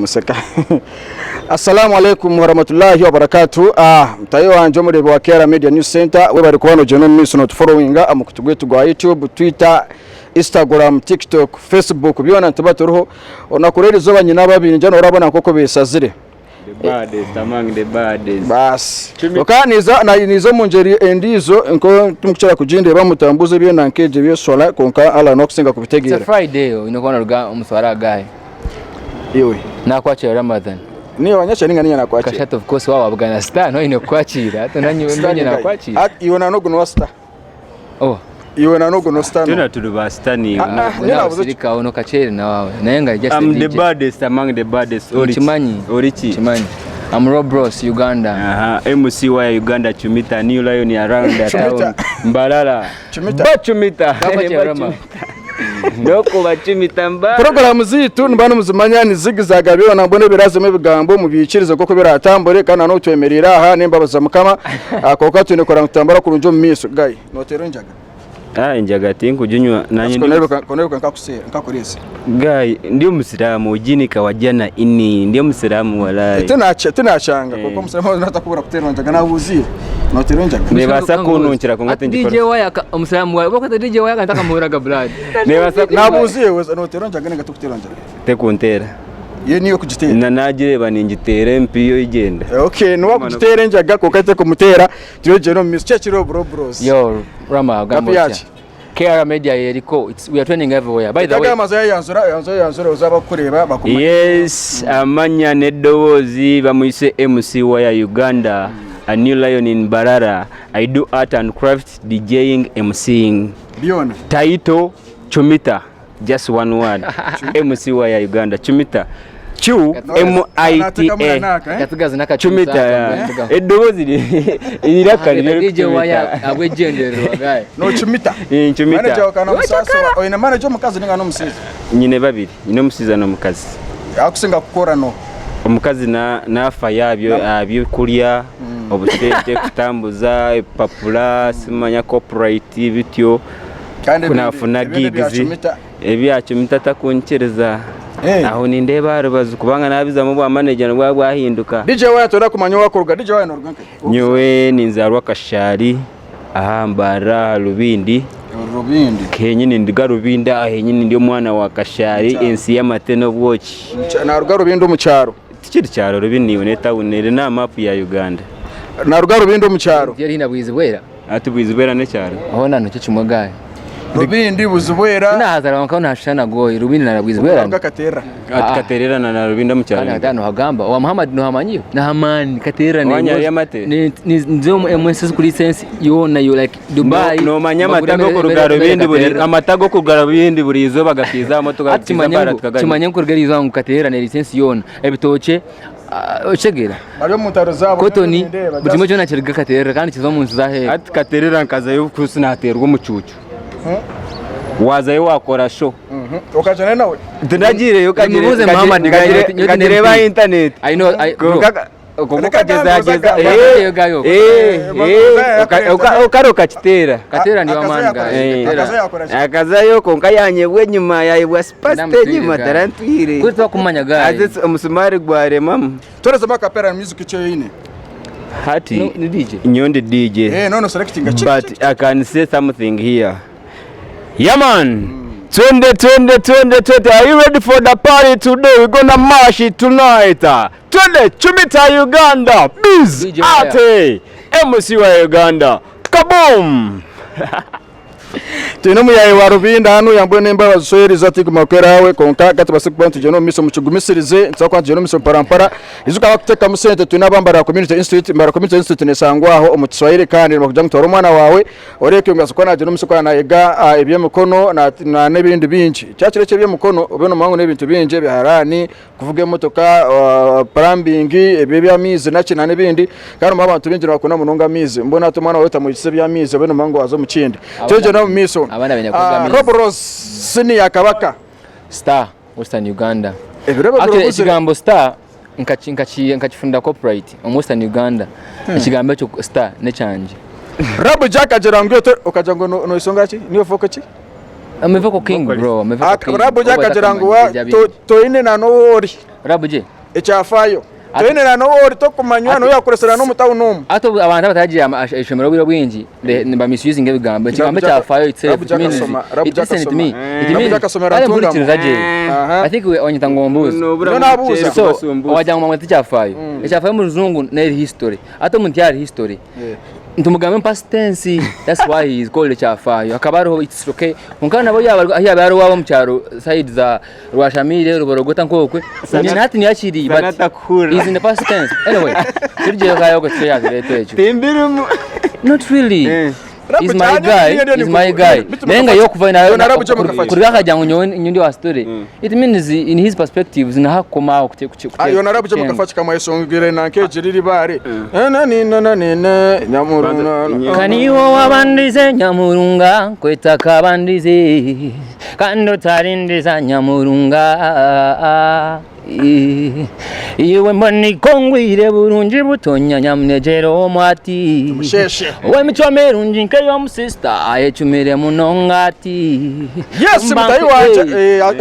Museka. Assalamu alaikum warahmatullahi wabarakatuh. Mtayo wanje muri wa Kera Media News Center we bari kubano John News not following amukutugwe tugwa YouTube, Twitter, Instagram, TikTok, Facebook byona ntubaturuho onakurera izo banyina babiri njano urabona koko besazire. The baddest among the baddest. Bas. Okaniza na nizo munjeri endizo nko tumukicara kujinde bamutambuze byo nankeje byo sola konka ala nokusinga kubitegera. It's a Friday inokona ruga umuswara gahe. Yewe. Nakwachira Ramadan. Niyo wanyasha ninga ninya nakwachira. Kashata of course wa Afghanistan no inokwachira. Hata nanyo nakwachira. Iwona no guno star. Oh. Iwona no guno star. Tuna tulubastani. Sirika ono kachere na wawe. Nayenga just I'm the baddest among the baddest. Orichi. I'm Rob Bros Uganda. MC wa Uganda Chumita New Lion around the town. Mbalala. Chumita. Ndoko bachimita mba. Program zitu nbano muzimanya ni zigizaga byo nambone birazeme bigambo mu bikirizo koko biratambore kana no twemerera aha nembabaza mukama akoka tune kora mutambara kurunjo mu miso gayi notero njaga. Njaga tingu junywa nanyi koneruka nkakurese gayi ndio musiramu ujinika wajana ini ndio musiramu walai tunachanga koko musiramu natakubura kutera njaga nabuziye notero njaga nebasa kununkira kongate ndikora DJ waya umusiramu wawe boko DJ waya nataka muhuraga blood nebasa nabuziye weza notero njaga nga tukutera njaga tekuntera ye niyo kugitera na nagireba ningitere mpiyo igenda okay no kugitera njaga kokate kumutera tuyoje no miss chechiro bros yo Rama gambocha Kera Media yeriko we are training everywhere by the way kagamaza yanzura uzaba kureba bakumanya yes amanya nedowozi bamuyise MC wa Uganda a New Lion in Barara. I do art and craft, DJing, MCing. Biona Taito Chumita, just one word. MC wa Uganda Chumita. Chumita katugaza naka Chumita edowozi iraka DJ waya abwejenderwa gaye no Chumita Chumita manager kana musasa oina manager mukazi ninga no musiza nyine babiri ino musiza no mukazi akusinga kukora no omukazi nafa yabyo kulya obutete kutambuza papula simanya corporate bityo kunafuna gigs ebya Chumita takunchereza aho nindeba rubazu kubanga nabiza mu bwa manager bwa bwahinduka DJ waya tora kumanya wakoruga DJ waya noruganke nyowe ninzarwa kashari ahambara rubindi kenyine ndiga rubinda ahenyine ndio mwana wa kashari ensi y'amateno bwoki na ruga rubindo mu cyaro tikiri cyaro rubini ne town na map ya Uganda na ruga rubindo mu cyaro yari hinabwizibwera atubwizibwera ne cyaro aho nano cyo kimwagaye rubindi buzubwera ina hazara wanka nashana goyi rubindi narabwizibwera ngakatera katerera na rubinda mu cyaro kana hagamba wa Muhammad no hamanyiyo na hamani katera ne wanya yamate ni nzo MS kuri sense yona you like Dubai no manyamata go kurugara rubindi buri amatago kurugara rubindi buri izo bagakiza moto gakiza barat kagari kimanye kurugara izo ngo katera ne license yona ebitoke ochegera bari mu ntaro zabo kotoni butimo cyo nakirga katera kandi kizo mu nzu zahe ati katerera nkaza yo kusinaterwa umucucu wazaye wakora show ukajana nawe ndagire yo kagire Muhammad kagire ba internet I know kugeza ukaroka kitera katera ni wamanga akazayo konka yanyebwe nyuma yayibwa spaste nyuma tarantwire kuto kumanya gaye azetse umusumari gware mama toreza makapera music cyo yine hati ni DJ nyondi DJ no selecting but I can say something here. Yeah man, 20. Are you ready for the party today? We're gonna march it tonight. 20 Chumita Uganda, Biz Ate, MC wa Uganda, kaboom. Tino muyaye wa rubinda hano yambuye nemba bazoyeriza ati kumakwerawe konka gatubase kubantu jeno miso mucugumisirize nsakwa jeno miso parampara izuka bakuteka musente tunabambara community institute mbara community institute nesangwaho umutiswahili kandi bakujya mutoro mwana wawe oreke ngaso kwana jeno miso kwana ega ibye mukono na nebindi binji cyakireke bye mukono ubeno mangu nebintu binje biharani kuvuga motoka plumbing ebye byamize naci na nebindi kandi abantu binjira bakona munonga mize mbona to mwana wawe tamuyise byamize ubeno mangu wazo mukindi no miso Rob Bros senior kabaka star Western Uganda akire ikigambo star nkachifunda corporate Western Uganda ikigambo cyo star ne chanje Rabu Jack ajerangiyo ukajango no isonga ki niyo foko ki ameveko king bro ameveko king Rabu Jack ajerangiwa to ine na no ori Rabuje Ekyafayo Twenera no wori to kumanywa no yakoresera no mutawu no ato abantu batagiye ishomero biro bwinji ba misusing ebigambo kigambo Ekyafayo itself it means it means I think we onyita ngombuzi no nabuza so wajya mu mwete Ekyafayo Ekyafayo mu ruzungu na history ato mu ntiyari history ntumugambe past tense that's why he is called Ekyafayo akabaro it's okay unkana nabo yaba ari wabo mu cyaro side za Rwashamire ruborogota nkokwe ni nati nyakiri but is in the past tense anyway turije kayo ko tya direto echo timbirumu not really is my guy nenga yokuva na kurga kajya nyundi wa story it means in his perspectives na hakoma kutekute ayo narabuje mukafachi kama isongire na kejiriri bare na nyamurunga kaniwo wabandize nyamurunga kwetaka bandize kando tarindiza nyamurunga iwe mboni kongwire burunji butonya nyamnejero omwati we michomero njinke yo musista ayechumire munongati yes mutayi wanje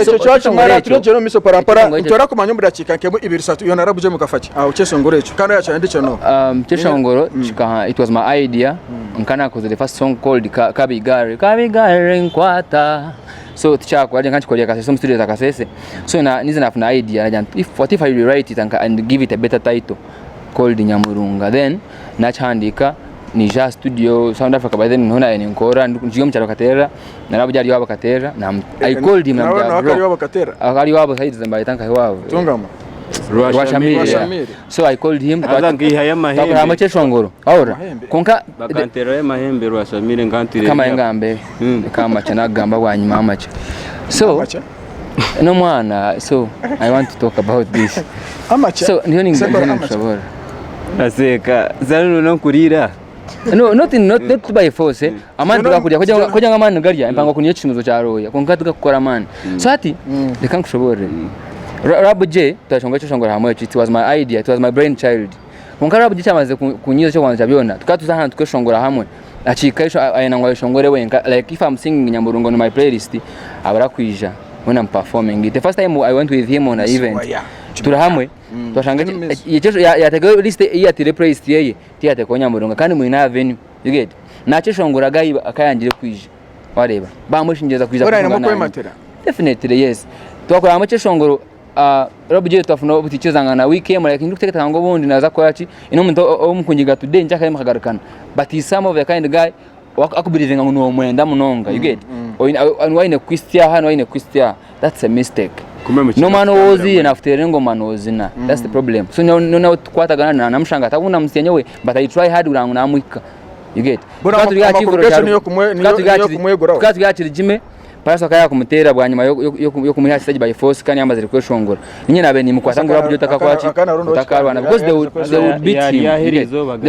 echo cyacu ngara turejero miso parampara utora kumanya mudakika nkemo 2-3 yo narabuje mukafachi aho chesongoro echo kandi yacha ndicho no chesongoro chika it was my idea nkana cause the first song called kabigare nkwata so tichako aje nkanchikolia kasese some studio za kasese so nize na idea if I rewrite it and give it a better title called Nyamurunga then nachandika ni ja studio South Africa by then nona enkora njiyo mcharo katera narabuja ali wabo katera na I called him na akali wabo katera akali wabo side zamba itanka wabo tungama Rwashamire so I called him azangi haya mahembe kama cheshongoro aura konka bakantero mahembe Rwashamire ngantire kama engambe kama chanagamba wanyuma amacha so no mwana so I want to talk about this amacha so ndio ningeshabora aseka zanu no kurira no not by force amandi bakuja koja ngamani garya impanga kunye chimuzo cha roya konka tukakora man so ati reka nkushobore Rabuje twashonga cyo shongora hamwe it was my idea it was my brain child konka Rabuje cyamaze kunyiza cyo kwanza byona tukatuzahana tukashongora hamwe achikaisho ayenangwa shongore wenka like if I'm singing Nyamurunga on my playlist abara kwija when I'm performing it the first time I went with him on an event turahamwe twashanga yatego list yatire playlist yeye tiyate ko Nyamurunga kandi mu ina venue you get nacho shongora gayi akayangire kwija wareba bamushingeza kwiza kwa definitely yes twakora amache shongoro Rabuje twafuna butichezanga na weekend like ndikuteketa ngo bondi naza ko yachi ino muntu omukunyiga today njaka yimakagarukana but he some of the kind guy akubirivinga ngo mwenda munonga you get wine Christian hano wine Christian that's a mistake no man ozi and after ngo man ozina that's the problem so no kwatagana na mshanga tabuna msenyewe but I try hard urangu na mwika you get katu gachiri jime Paso kaya kumutera bwanyuma yo kumuha stage by force kandi yamaze kweshongora ninye nabe ni mukwatanga Rabuje utakakwachi utakarwana because they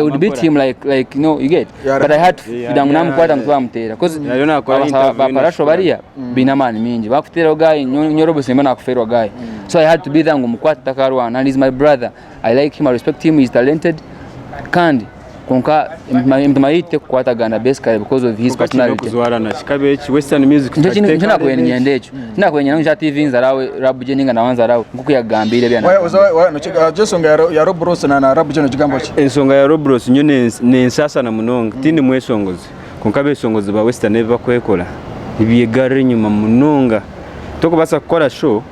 would beat him like you know you get but I had fidangu namkwata mtwa mutera because parasho baria binamani mingi bakutera guy nyorobo sema nakuferwa guy so I had to be there ngumukwata takarwana and he's my brother I like him I respect him he's talented kandi konka mtumaite kwatagana base because of his personality kuzwara na chikabechi western music ndina kwenye nyendecho ndina kwenye nja TV nzarawe Rabuje ninga nawanza rawe nkukuyagambire byana no jesonga ya Robros na Rabuje no jigambo chi ensonga ya Robros nyone nensasa na munonga tindi mwesongozi konka besongozi ba western bakwekola ibiyegare nyuma munonga toko basa gukora show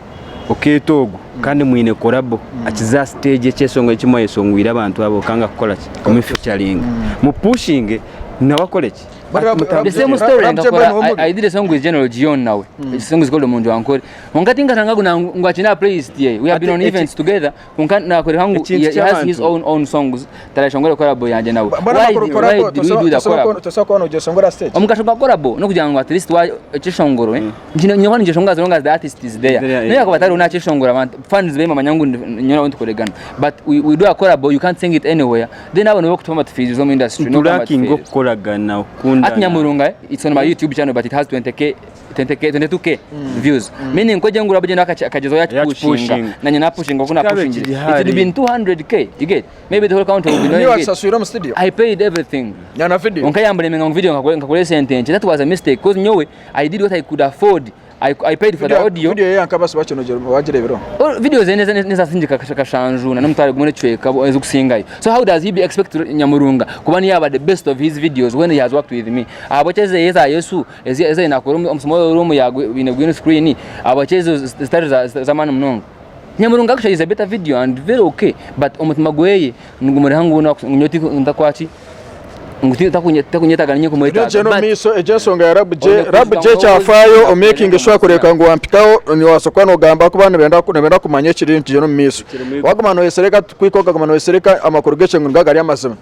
oketogo kandi mwine korabo akiza stage cyesonga kimwe yesongwira abantu abo kanga gukora ki mu featuring mu pushing nabakoleki the same story I did a song with General Gion now the song is called Mundu Ankore ngati nganga ngwachina playlist ye we have been on events together na kore hangu he has his own songs tara shongora collabo yanje nawe why do we do that collabo tosako no jesongora stage omukashonga collabo no kujanga at least wa chishongoro nyoko nje shonga zonga the artist is there ne yakobatari una chishongora abantu fans bema manyangu nyora wantu koregana but we do a collabo you can't sing it anywhere then abantu bokutoma tufizi zo mu industry no kolagana ukunda at Nyamurunga it's on my YouTube channel but it has 22k views meaning ko jengu Rabuje nakajezo ya pushinga na nyina pushinga kuna pushing it would be 200k you get maybe the whole count will be no I paid everything yana video onkayambale menga video ngakole sentence that was a mistake because nyowe I did what I could afford I paid for the audio video yankabasi bakinogera wagirebero video zene neza sinjika kashanjuna namutware gumune chweka ezukusingayo. So how does he be expect Nyamurunga kuba ni yaba the best of his videos when he has worked with me? Abocheze yeza Yesu eze nakora umsimo room ya green screen abocheze stars za manu mnongo. Nyamurunga actually is a better video and very okay, but umutima gweye ngumuri hangu nyoti ndakwachi nguti takunyeta ganye kumweta but miso ejesonga ya Rabu J.Ekyafayo o making sure kureka ngo wampikaho ni wasokwa no gamba ku bana benda kumanye kiri ntije no miso wagamano yesereka kwikoga gamano yesereka amakuru gece ngo ngagari amazima